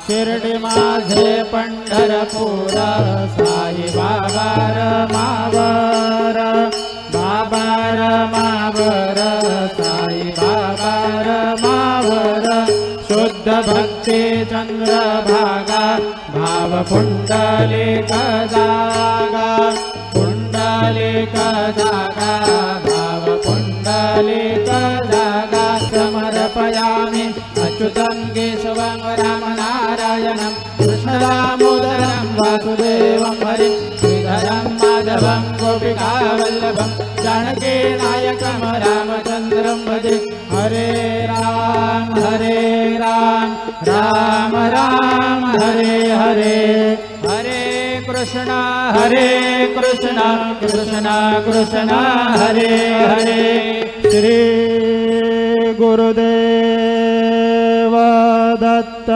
शिर्डी माझे पंढरपूर साई बाबा रमावर बाबा रमावर साई बाबा रमावर शुद्ध भक्ती चंद्रभागा भाव पुंडलिक जागा पुंडलिक जागा भाव पुंडलिक जागा समर्पयामि अच्युतं केशवं रामनारायणं कृष्णदामोदरं वासुदेवं हरिं श्रीधरं माधवं गोपिकावल्लभं जानकीनायकं रामचन्द्रं भजे हरे राम राम राम हरे हरे हरे कृष्ण कृष्ण कृष्ण हरे हरे श्री गुरुदेव दत्त।